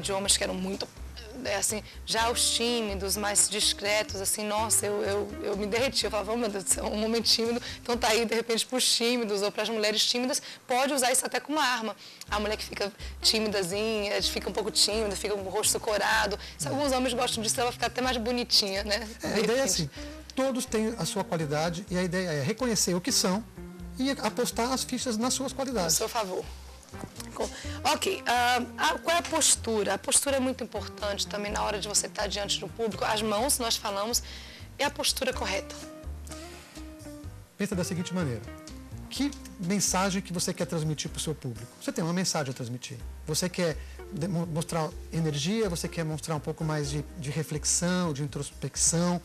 de homens que eram muito, assim, já os tímidos, mais discretos, assim, nossa, eu me derreti, eu falava, oh, meu Deus do céu, um homem tímido, então tá aí, de repente, para os tímidos ou para as mulheres tímidas, pode usar isso até como arma. A mulher que fica tímidazinha, fica um pouco tímida, fica com o rosto corado, alguns homens gostam disso, ela vai ficar até mais bonitinha, né? A ideia é assim, todos têm a sua qualidade e a ideia é reconhecer o que são e apostar as fichas nas suas qualidades. A seu favor. Ok, qual é a postura? A postura é muito importante também na hora de você estar diante do público. As mãos, nós falamos, é a postura correta. Pensa da seguinte maneira, que mensagem que você quer transmitir para o seu público? Você tem uma mensagem a transmitir. Você quer mostrar energia, você quer mostrar um pouco mais de reflexão, de introspecção.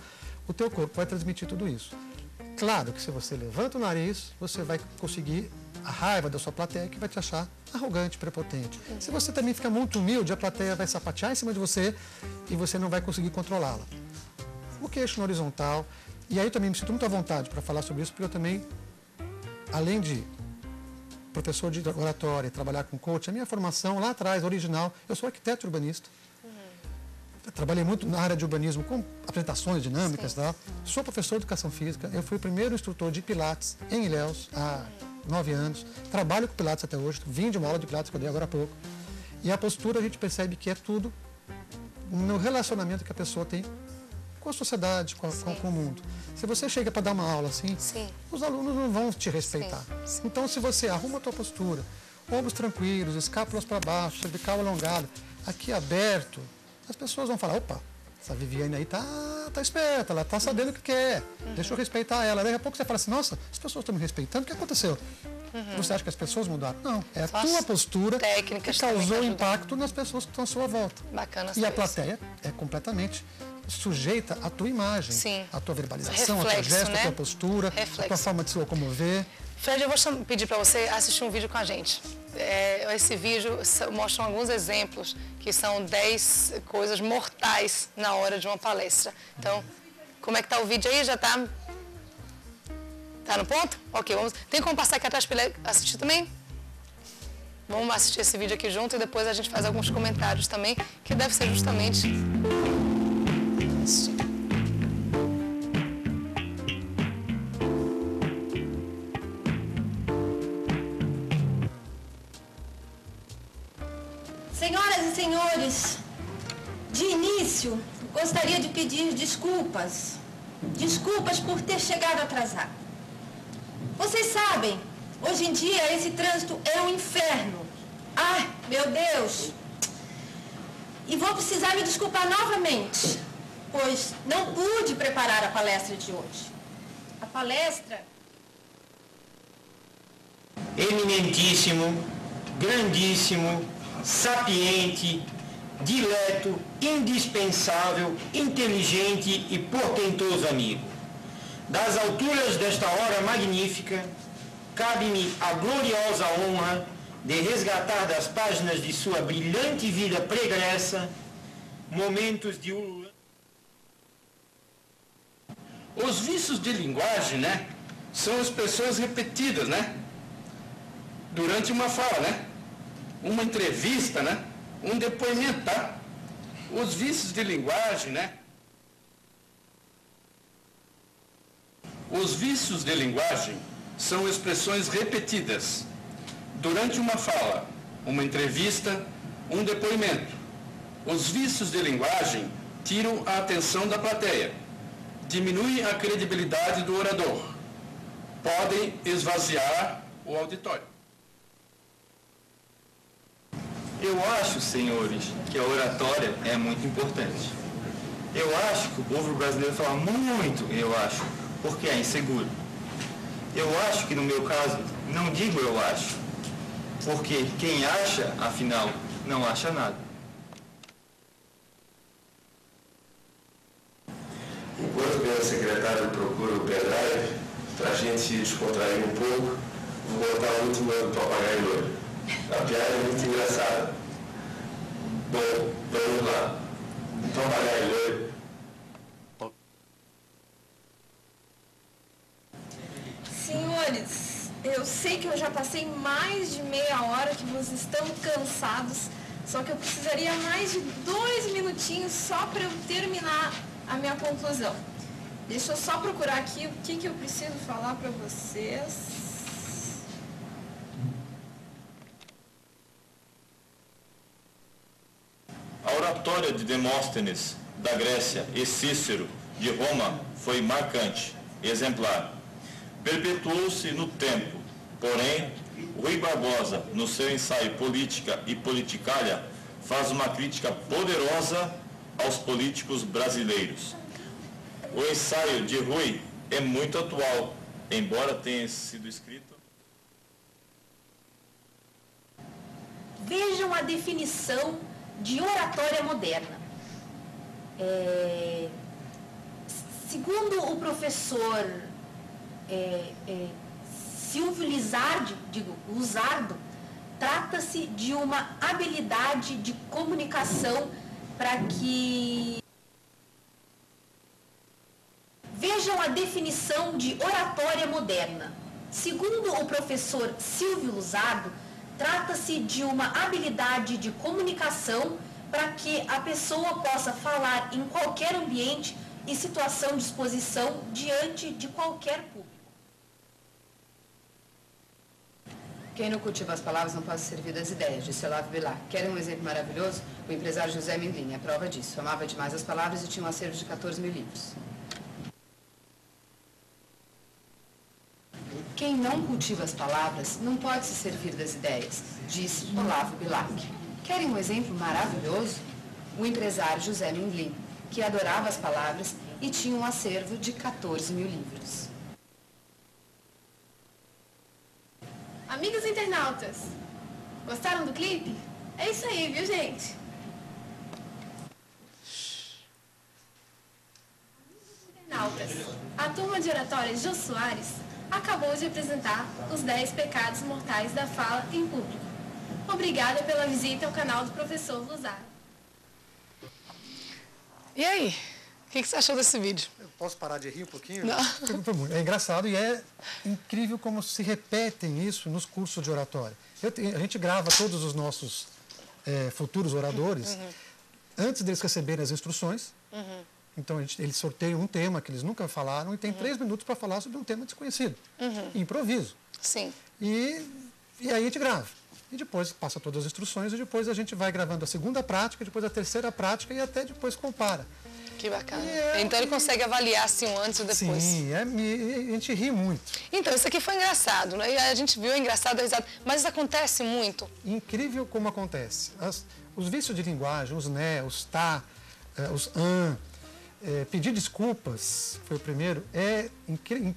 O teu corpo vai transmitir tudo isso. Claro que se você levanta o nariz, você vai conseguir a raiva da sua plateia, que vai te achar arrogante, prepotente. Se você também fica muito humilde, a plateia vai sapatear em cima de você e você não vai conseguir controlá-la. O queixo no horizontal. E aí eu também me sinto muito à vontade para falar sobre isso, porque eu também, além de professor de oratória, trabalhar com coach, a minha formação lá atrás, original, eu sou arquiteto urbanista. Trabalhei muito na área de urbanismo com apresentações dinâmicas e tal. Sou professor de educação física. Eu fui o primeiro instrutor de Pilates em Ilhéus há 9 anos. Trabalho com Pilates até hoje. Vim de uma aula de Pilates que eu dei agora há pouco. E a postura a gente percebe que é tudo no relacionamento que a pessoa tem com a sociedade, com o mundo. Se você chega para dar uma aula assim, os alunos não vão te respeitar. Então, se você arruma a tua postura, ombros tranquilos, escápulas para baixo, cervical alongada, aqui aberto, as pessoas vão falar, opa, essa Viviane aí tá esperta, ela tá sabendo o que quer, deixa eu respeitar ela. Daqui a pouco você fala assim, nossa, as pessoas estão me respeitando, o que aconteceu? Você acha que as pessoas mudaram? Não, é a tua postura que causou impacto nas pessoas que estão à sua volta. Bacana. E a plateia é completamente sujeita à tua imagem, à tua verbalização, ao teu gesto, à tua postura, à tua forma de se locomover. Fred, eu vou pedir para você assistir um vídeo com a gente. Esse vídeo mostra alguns exemplos que são 10 coisas mortais na hora de uma palestra. Então, como é que tá o vídeo aí? Já tá? Tá no ponto? Ok, vamos. Tem como passar aqui atrás para ele assistir também? Vamos assistir esse vídeo aqui junto e depois a gente faz alguns comentários também, que deve ser justamente... Senhoras e senhores, de início, gostaria de pedir desculpas. Desculpas por ter chegado atrasado. Vocês sabem, hoje em dia esse trânsito é um inferno. Ai, meu Deus! E vou precisar me desculpar novamente, pois não pude preparar a palestra de hoje. A palestra... Eminentíssimo, grandíssimo, sapiente, dileto, indispensável, inteligente e portentoso amigo. Das alturas desta hora magnífica, cabe-me a gloriosa honra de resgatar das páginas de sua brilhante vida pregressa momentos de ululância. Os vícios de linguagem, né, são expressões repetidas, né, durante uma fala, né, uma entrevista, né, um depoimento, tá? Os vícios de linguagem, né, os vícios de linguagem são expressões repetidas durante uma fala, uma entrevista, um depoimento. Os vícios de linguagem tiram a atenção da plateia, diminuem a credibilidade do orador, podem esvaziar o auditório. Eu acho, senhores, que a oratória é muito importante. Eu acho que o povo brasileiro fala muito, porque é inseguro. Eu acho que no meu caso, não digo eu acho, porque quem acha, afinal, não acha nada. Enquanto minha secretária procura o pendrive, para a gente se descontrair um pouco, vou botar o último ano do Papagaio Loiro. A piada é muito engraçada. Bom, vamos lá. Papagaio Loiro. Senhores, eu sei que eu já passei mais de meia hora que vocês estão cansados, Só que eu precisaria mais de 2 minutinhos só para eu terminar a minha conclusão. Deixa eu só procurar aqui o que eu preciso falar para vocês. A oratória de Demóstenes, da Grécia, e Cícero, de Roma, foi marcante, exemplar. Perpetuou-se no tempo, porém, Rui Barbosa, no seu ensaio Política e Politicália, faz uma crítica poderosa aos políticos brasileiros. O ensaio de Rui é muito atual, embora tenha sido escrito... Vejam a definição de oratória moderna. Segundo o professor Silvio Luzardo, trata-se de uma habilidade de comunicação para que... Vejam a definição de oratória moderna. Segundo o professor Silvio Luzardo, trata-se de uma habilidade de comunicação para que a pessoa possa falar em qualquer ambiente e situação de exposição diante de qualquer público. Quem não cultiva as palavras não pode servir das ideias, disse Olavo Bilac. Querem um exemplo maravilhoso? O empresário José Mendlin é prova disso. Amava demais as palavras e tinha um acervo de 14 mil livros. Quem não cultiva as palavras não pode se servir das ideias, disse Olavo Bilac. Querem um exemplo maravilhoso? O empresário José Mendlin, que adorava as palavras e tinha um acervo de 14 mil livros. Amigos internautas, gostaram do clipe? É isso aí, viu, gente? Internautas, a turma de oratória Jô Soares acabou de apresentar os 10 pecados mortais da fala em público. Obrigada pela visita ao canal do professor Luzardo. E aí? O que você achou desse vídeo? Eu posso parar de rir um pouquinho? Não. É engraçado e é incrível como se repetem isso nos cursos de oratória. A gente grava todos os nossos futuros oradores antes deles receberem as instruções. Então, eles sorteiam um tema que eles nunca falaram e tem 3 minutos para falar sobre um tema desconhecido. Improviso. Sim. E aí a gente grava. E depois passa todas as instruções e depois a gente vai gravando a segunda prática, depois a terceira prática e até depois compara. Que bacana. Então ele consegue avaliar assim um antes e depois. Sim, a gente ri muito. Então, isso aqui foi engraçado, né? E a gente viu, é engraçado, é risado. Mas isso acontece muito. Incrível como acontece. Os vícios de linguagem, os né, os tá, os pedir desculpas, foi o primeiro, é incrível.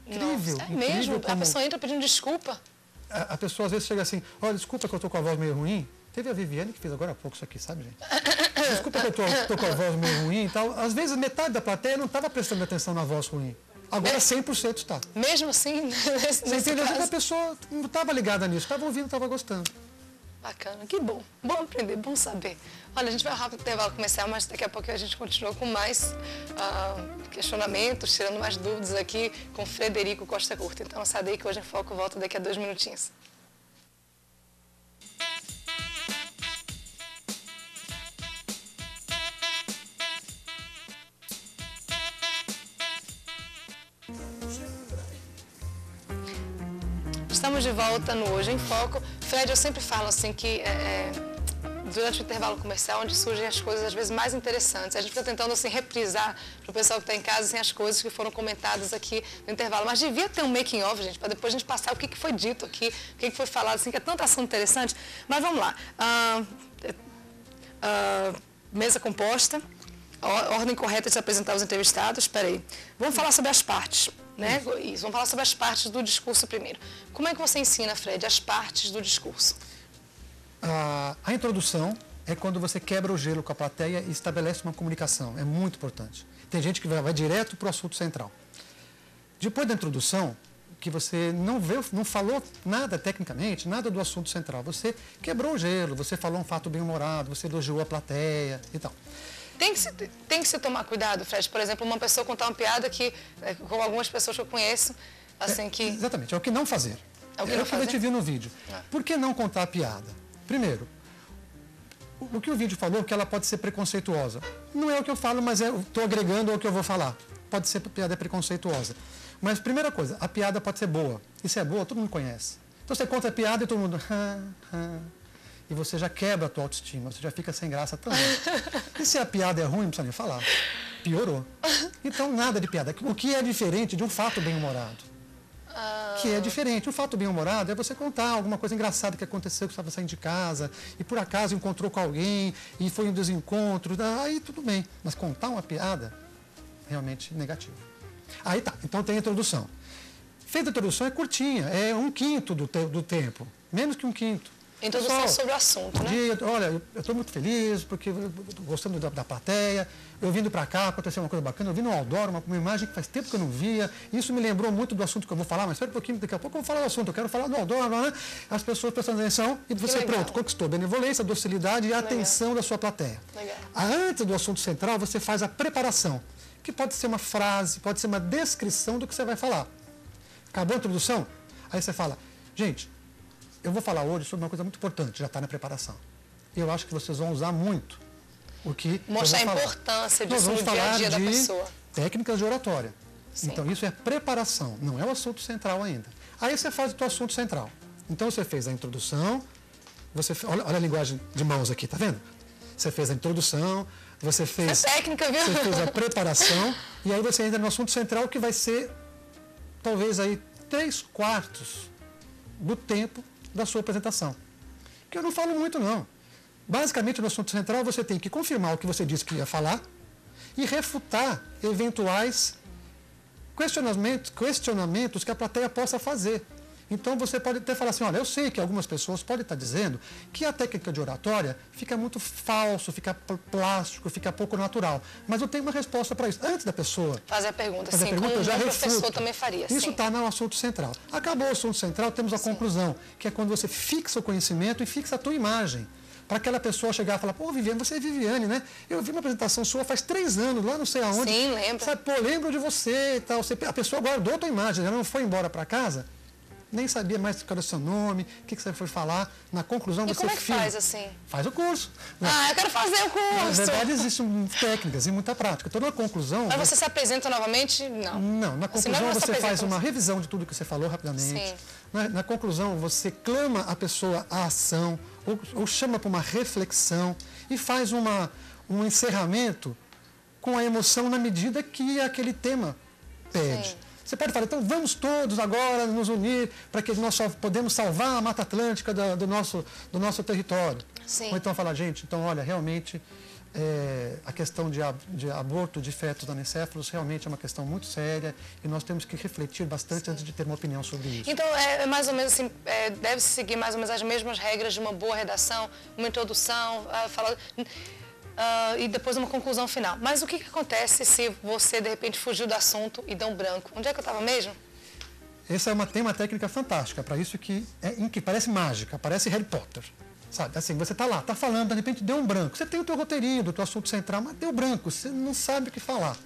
Nossa, é mesmo? A pessoa entra pedindo desculpa. A pessoa às vezes chega assim, olha, desculpa que eu tô com a voz meio ruim. Teve a Viviane que fez agora há pouco isso aqui, sabe, gente? Desculpa que eu tô com a voz meio ruim e tal. Às vezes metade da plateia não estava prestando atenção na voz ruim. Agora 100% está. Mesmo assim, Você entendeu? A pessoa não estava ligada nisso, estava ouvindo, estava gostando. Bacana, que bom. Bom aprender, bom saber. Olha, a gente vai ao rápido intervalo comercial, mas daqui a pouco a gente continua com mais questionamentos, tirando mais dúvidas aqui com Frederico Costa Curta. Então, não sai daí que hoje em Foco volta daqui a 2 minutinhos. Estamos de volta no Hoje em Foco. Fred, eu sempre falo assim que durante o intervalo comercial, onde surgem as coisas às vezes mais interessantes. A gente fica tentando assim reprisar para o pessoal que está em casa assim, as coisas que foram comentadas aqui no intervalo. Mas devia ter um making of, gente, para depois a gente passar o que foi dito aqui, o que foi falado, assim, que é tanta ação interessante. Mas vamos lá. Mesa composta. A ordem correta de se apresentar os entrevistados. Espera aí. Vamos falar sobre as partes. Né? Isso, vamos falar sobre as partes do discurso primeiro. Como é que você ensina, Fred, as partes do discurso? A introdução é quando você quebra o gelo com a plateia e estabelece uma comunicação. É muito importante. Tem gente que vai direto para o assunto central. Depois da introdução, que você não falou nada tecnicamente, nada do assunto central. Você quebrou o gelo, você falou um fato bem-humorado, você elogiou a plateia e tal. Tem que se tomar cuidado, Fred. Por exemplo, uma pessoa contar uma piada que, como algumas pessoas que eu conheço, assim que... Exatamente, é o que não fazer. É o que a gente viu no vídeo. Por que não contar a piada? Primeiro, o que o vídeo falou, que ela pode ser preconceituosa. Não é o que eu falo, mas estou agregando ao que eu vou falar. Pode ser piada preconceituosa. Mas, primeira coisa, a piada pode ser boa. E se é boa, todo mundo conhece. Então você conta a piada e todo mundo... E você já quebra a tua autoestima, você já fica sem graça também. E se a piada é ruim, não precisa nem falar. Piorou. Então, nada de piada. O que é diferente de um fato bem-humorado? Que é diferente. Um fato bem-humorado é você contar alguma coisa engraçada que aconteceu, que você estava saindo de casa, e por acaso encontrou com alguém, e foi um desencontro, aí tudo bem. Mas contar uma piada, realmente negativo. Aí tá, então tem a introdução. Feita a introdução é curtinha, é 1/5 do tempo, menos que 1/5. Introdução Pessoal, sobre o assunto, né? Olha, eu estou muito feliz, porque estou gostando da plateia, eu vindo para cá, aconteceu uma coisa bacana, eu vi no outdoor, uma imagem que faz tempo que eu não via, isso me lembrou muito do assunto que eu vou falar, mas espera um pouquinho, daqui a pouco eu vou falar do assunto, eu quero falar do outdoor, né? As pessoas prestando atenção, e você, pronto, conquistou benevolência, docilidade e a atenção da sua plateia. Legal. Antes do assunto central, você faz a preparação, que pode ser uma frase, pode ser uma descrição do que você vai falar. Acabou a introdução? Aí você fala, gente, eu vou falar hoje sobre uma coisa muito importante, já está na preparação. Eu acho que vocês vão usar muito o que mostrar a importância disso no dia a dia da pessoa. Técnicas de oratória. Sim. Então, isso é preparação, não é o assunto central ainda. Aí você faz o teu assunto central. Então, você fez a introdução, olha a linguagem de mãos aqui, tá vendo? Você fez a introdução, você fez, técnica, viu? Você fez a preparação, e aí você entra no assunto central, que vai ser, talvez, aí 3/4 do tempo da sua apresentação. Que eu não falo muito, não. Basicamente, no assunto central, você tem que confirmar o que você disse que ia falar e refutar eventuais questionamentos que a plateia possa fazer. Então, você pode até falar assim, olha, eu sei que algumas pessoas podem estar dizendo que a técnica de oratória fica muito falso, fica plástico, fica pouco natural. Mas eu tenho uma resposta para isso. Antes da pessoa fazer a pergunta, sim, como eu já refuto. Professor também faria. Isso está no assunto central. Acabou o assunto central, temos a conclusão, que é quando você fixa o conhecimento e fixa a tua imagem. Para aquela pessoa chegar e falar, pô, Viviane, você é Viviane, né? Eu vi uma apresentação sua faz 3 anos, lá não sei aonde. Sim, lembro. Sabe, pô, lembro de você e tal. A pessoa guardou a tua imagem, ela não foi embora para casa, nem sabia mais qual era o seu nome, o que você foi falar. Na conclusão, você como é que faz assim? Faz o curso. Ah, eu quero fazer o curso. Na verdade, existem técnicas e muita prática. Então, na conclusão... Mas você se apresenta novamente? Não. Não, na conclusão você faz uma revisão de tudo que você falou rapidamente. Sim. Na conclusão, você clama a pessoa à ação, ou chama para uma reflexão e faz um encerramento com a emoção na medida que aquele tema pede. Sim. Você pode falar, então vamos todos agora nos unir para que nós podemos salvar a Mata Atlântica do nosso território. Sim. Ou então falar, gente, então olha, realmente a questão de aborto de fetos anencéfalos realmente é uma questão muito séria e nós temos que refletir bastante antes de ter uma opinião sobre isso. Então, é mais ou menos assim, deve-se seguir mais ou menos as mesmas regras de uma boa redação, uma introdução, e depois uma conclusão final. Mas o que acontece se você, de repente, fugiu do assunto e deu um branco? Onde é que eu estava mesmo? Essa tem uma técnica fantástica, para isso que parece mágica, parece Harry Potter. Sabe, assim, você está lá, está falando, de repente deu um branco. Você tem o teu roteirinho do teu assunto central, mas deu branco, você não sabe o que falar.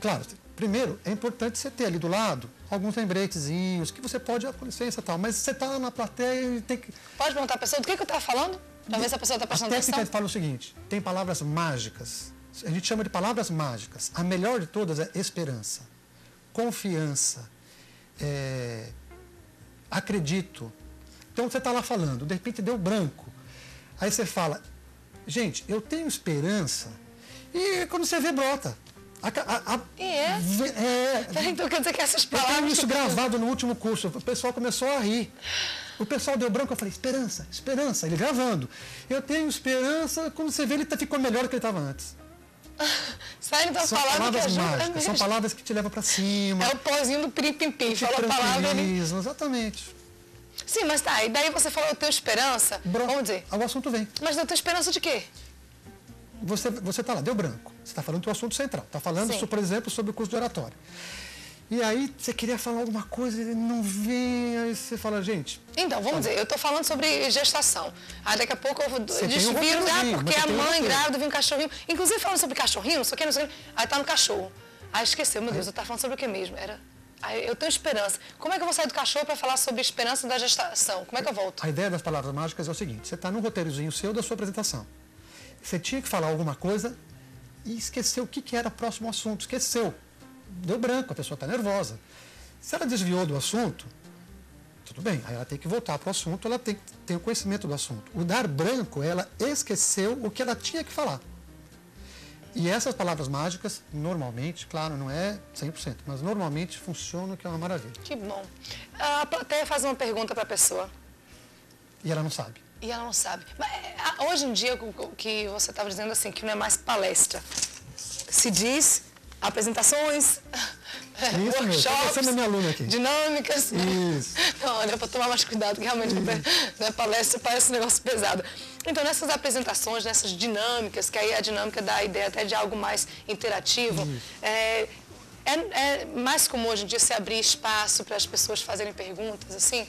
Claro, primeiro, é importante você ter ali do lado alguns lembretezinhos, que você pode, com licença e tal, mas você está lá na plateia e tem que... Pode perguntar a pessoa do que eu estava falando? Para ver se a pessoa está prestando atenção. A técnica fala o seguinte, tem palavras mágicas, a gente chama de palavras mágicas. A melhor de todas é esperança, confiança, acredito. Então você está lá falando, de repente deu branco. Aí você fala, gente, eu tenho esperança. E quando você vê, brota. Então quer dizer que essas palavras... Eu tenho isso gravado no último curso, o pessoal começou a rir. O pessoal deu branco, eu falei, esperança, esperança, ele gravando. Eu tenho esperança, quando você vê, ele ficou melhor do que ele estava antes. Sai da São palavra palavras que ajuda mágicas, mesmo. são palavras que te levam para cima. É o pozinho do pirim-pim-pim, fala a palavra ali. Exatamente. Sim, mas tá, e daí você falou, eu tenho esperança, vamos dizer. O assunto vem. Mas eu tenho esperança de quê? Você está lá, deu branco. Você está falando do assunto central. Está falando, por exemplo, sobre o curso de oratória. E aí você queria falar alguma coisa, ele não vem, aí você fala, gente... Então, vamos dizer, eu estou falando sobre gestação. Aí daqui a pouco eu desviro, porque a mãe grávida viu um cachorrinho. Inclusive falando sobre cachorrinho, não sei o que, não sei o que. Aí tá no cachorro. Aí esqueceu, meu Deus, eu estava falando sobre o que mesmo? Era Eu tenho esperança. Como é que eu vou sair do cachorro para falar sobre esperança da gestação? Como é que eu volto? A ideia das palavras mágicas é o seguinte, você está num roteirozinho seu da sua apresentação. Você tinha que falar alguma coisa e esqueceu o que era o próximo assunto. Esqueceu. Deu branco, a pessoa está nervosa. Se ela desviou do assunto, tudo bem, aí ela tem que voltar para o assunto, ela tem que ter o conhecimento do assunto. O dar branco, ela esqueceu o que ela tinha que falar. E essas palavras mágicas, normalmente, claro, não é 100%, mas normalmente funcionam, que é uma maravilha. Que bom. A plateia faz uma pergunta para a pessoa. E ela não sabe. E ela não sabe. Mas, hoje em dia, que você estava dizendo assim, que não é mais palestra. Se diz apresentações, workshops, você é minha aluna aqui. Dinâmicas. Isso. Não, olha, para tomar mais cuidado, que realmente né, palestra parece um negócio pesado. Então, nessas apresentações, nessas dinâmicas, que aí a dinâmica dá a ideia até de algo mais interativo, é mais comum hoje em dia se abrir espaço para as pessoas fazerem perguntas, assim?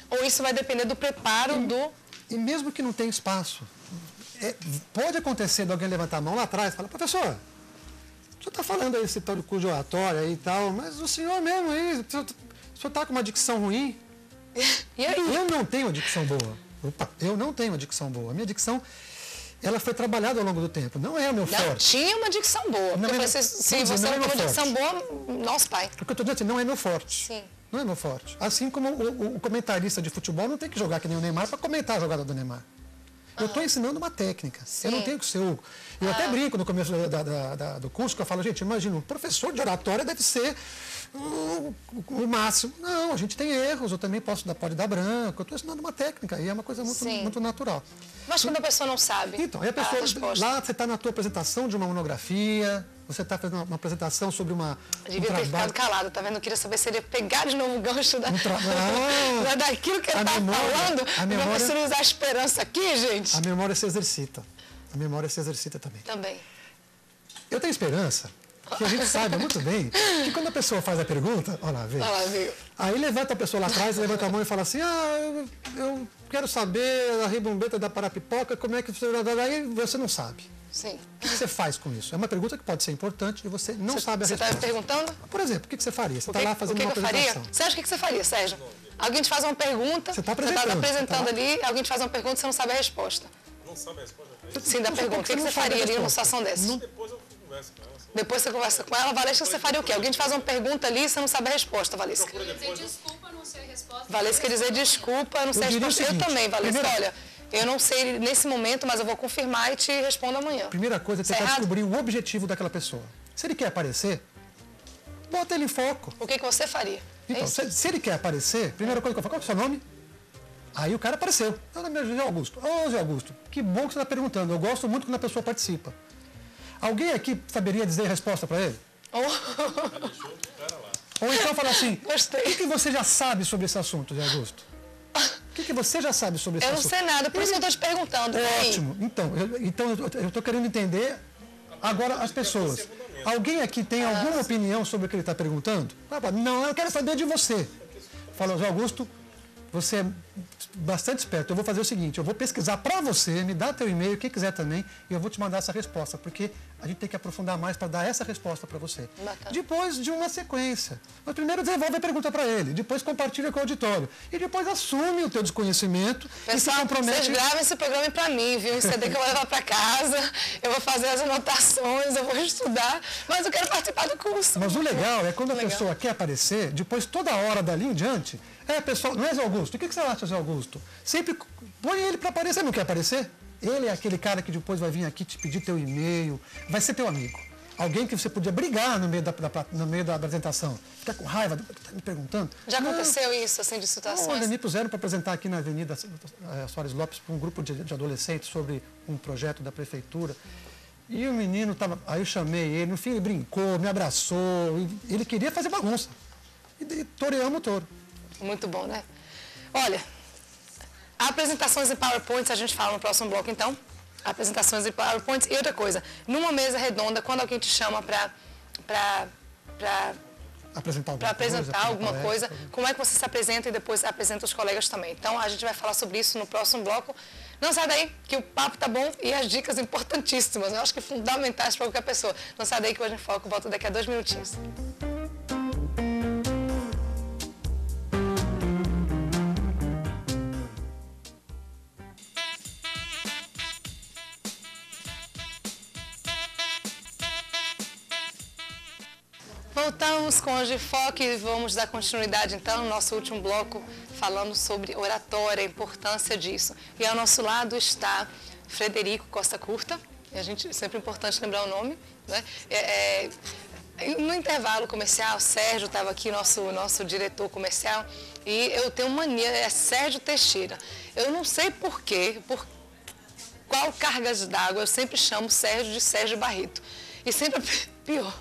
Ou isso vai depender do preparo do... E mesmo que não tenha espaço, pode acontecer de alguém levantar a mão lá atrás e falar, professor, o senhor está falando aí esse tal de curso de oratória aí e tal, mas o senhor mesmo aí, o senhor está com uma dicção ruim? E aí? Eu não tenho uma dicção boa. Opa, eu não tenho uma dicção boa. A minha dicção, ela foi trabalhada ao longo do tempo. Não é o meu forte. Não tinha uma dicção boa. Não, porque se você não tem uma dicção boa, nosso pai. O que eu estou dizendo assim, não é meu forte. Sim. Não é meu forte. Assim como o comentarista de futebol não tem que jogar que nem o Neymar para comentar a jogada do Neymar. Eu estou ensinando uma técnica. Sim. Eu não tenho que ser o... Eu até brinco no começo do curso, que eu falo, gente, imagina, um professor de oratória deve ser o máximo. Não, a gente tem erros, eu também pode dar branco. Eu estou ensinando uma técnica e é uma coisa muito natural. Mas quando a pessoa não sabe. Então, aí a pessoa, lá você está na tua apresentação de uma monografia, você está fazendo uma apresentação sobre uma... Devia ter ficado calado, tá vendo? Eu queria saber se ele ia pegar de novo o gancho daquilo que ele está falando. Não vai precisar esperança aqui, gente. A memória se exercita. A memória se exercita também. Também. Eu tenho esperança, que a gente sabe muito bem, que quando a pessoa faz a pergunta, olha lá, veio. Aí levanta a pessoa lá atrás, levanta a mão e fala assim, eu quero saber a ribombeta da Parapipoca, como é que você... Aí você não sabe. Sim. O que você faz com isso? É uma pergunta que pode ser importante e você não sabe a resposta. Você está me perguntando? Por exemplo, o que você faria? Você está lá fazendo uma apresentação. Você acha que você faria, Sérgio? Alguém te faz uma pergunta, você está apresentando ali, alguém te faz uma pergunta e você não sabe a resposta. Não sabe a resposta? Sim, da pergunta. O que você faria ali numa situação dessa? Depois eu converso com ela. Depois você conversa com ela. Valesca, você faria o quê? Alguém te faz uma pergunta ali e você não sabe a resposta, Valesca. Desculpa, não sei a resposta. Valesca quer dizer desculpa, não sei a resposta. Eu também, Valesca. Olha, eu não sei nesse momento, mas eu vou confirmar e te respondo amanhã. Primeira coisa é tentar descobrir o objetivo daquela pessoa. Se ele quer aparecer, bota ele em foco. O que você faria? Então, se ele quer aparecer, primeira coisa que eu falo, qual é o seu nome? Aí o cara apareceu. Meu nome é José Augusto. Ô, José Augusto, que bom que você está perguntando. Eu gosto muito quando a pessoa participa. Alguém aqui saberia dizer a resposta para ele? Ou então fala assim, o que você já sabe sobre esse assunto, José Augusto? O que você já sabe sobre esse assunto? Eu não sei nada, por isso eu estou te perguntando. Ótimo. Então eu estou querendo entender agora as pessoas. Alguém aqui tem alguma opinião sobre o que ele está perguntando? Não, eu quero saber de você. Fala, José Augusto, você é bastante esperto. Eu vou fazer o seguinte, eu vou pesquisar para você, me dá teu e-mail, quem quiser também, e eu vou te mandar essa resposta, porque a gente tem que aprofundar mais para dar essa resposta para você. Bacana. Depois de uma sequência. Mas primeiro desenvolve a pergunta para ele, depois compartilha com o auditório, e depois assume o teu desconhecimento. Pessoal, e se compromete... vocês gravam esse programa para mim, viu? Esse CD que eu vou levar para casa, eu vou fazer as anotações, eu vou estudar, mas eu quero participar do curso. Mas o legal é quando a pessoa quer aparecer, depois toda hora dali em diante, pessoal, não é Zé Augusto? O que você acha, Zé Augusto? Sempre põe ele para aparecer, não quer aparecer? Ele é aquele cara que depois vai vir aqui te pedir teu e-mail, vai ser teu amigo. Alguém que você podia brigar no meio da apresentação. Ficar com raiva, tá me perguntando. Já aconteceu isso, assim, de situações? Olha, me puseram para apresentar aqui na Avenida Soares Lopes para um grupo de adolescentes sobre um projeto da prefeitura. E o menino estava... Aí eu chamei ele, no fim ele brincou, me abraçou, ele queria fazer bagunça. E toreamos o touro. Muito bom, né? Olha, apresentações em PowerPoints a gente fala no próximo bloco, então. Apresentações em PowerPoints. E outra coisa, numa mesa redonda, quando alguém te chama para apresentar alguma coisa, como é que você se apresenta e depois apresenta os colegas também. Então, a gente vai falar sobre isso no próximo bloco. Não sai daí, que o papo tá bom e as dicas importantíssimas, eu acho que fundamentais para qualquer pessoa. Não sai daí que hoje em Foco volta daqui a 2 minutinhos. Voltamos com Hoje Foco e vamos dar continuidade então no nosso último bloco falando sobre oratória, a importância disso. E ao nosso lado está Frederico Costa Curta, e a gente sempre é importante lembrar o nome, né? No intervalo comercial, Sérgio estava aqui, nosso diretor comercial, e eu tenho mania, é Sérgio Teixeira. Eu não sei por qual cargas d'água, eu sempre chamo Sérgio de Sérgio Barreto. E sempre pior,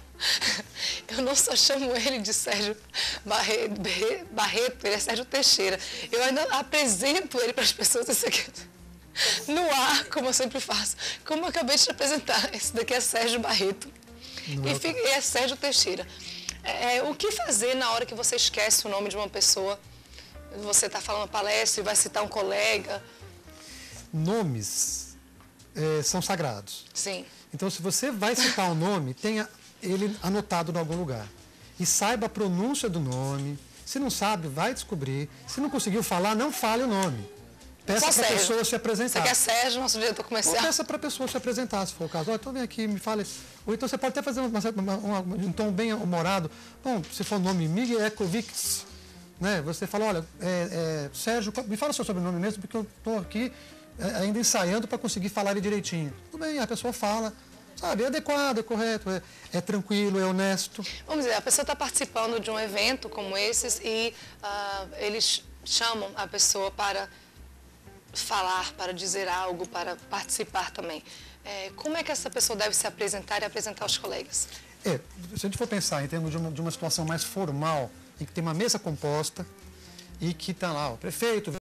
eu não só chamo ele de Sérgio Barreto, ele é Sérgio Teixeira. Eu ainda apresento ele para as pessoas isso aqui, no ar, como eu sempre faço. Como eu acabei de te apresentar, esse daqui é Sérgio Barreto. E é Sérgio Teixeira. O que fazer na hora que você esquece o nome de uma pessoa? Você está falando uma palestra e vai citar um colega. Nomes são sagrados. Sim. Então, se você vai citar um nome, tenha ele anotado em algum lugar. E saiba a pronúncia do nome. Se não sabe, vai descobrir. Se não conseguiu falar, não fale o nome. Peça para a pessoa se apresentar. Você quer Sérgio, nosso diretor comercial? Ou peça para a pessoa se apresentar, se for o caso. Então vem aqui, me fale. Ou então você pode até fazer um tom bem humorado. Bom, se for o nome Miguekovic, né? Você fala, olha, Sérgio, me fala o seu sobrenome mesmo, porque eu estou aqui ainda ensaiando para conseguir falar ele direitinho. Tudo bem, a pessoa fala, sabe, é adequado, é correto, é tranquilo, é honesto. Vamos dizer, a pessoa está participando de um evento como esses e eles chamam a pessoa para falar, para dizer algo, para participar também. Como é que essa pessoa deve se apresentar e apresentar os colegas? Se a gente for pensar em termos de uma situação mais formal, em que tem uma mesa composta e que está lá o prefeito,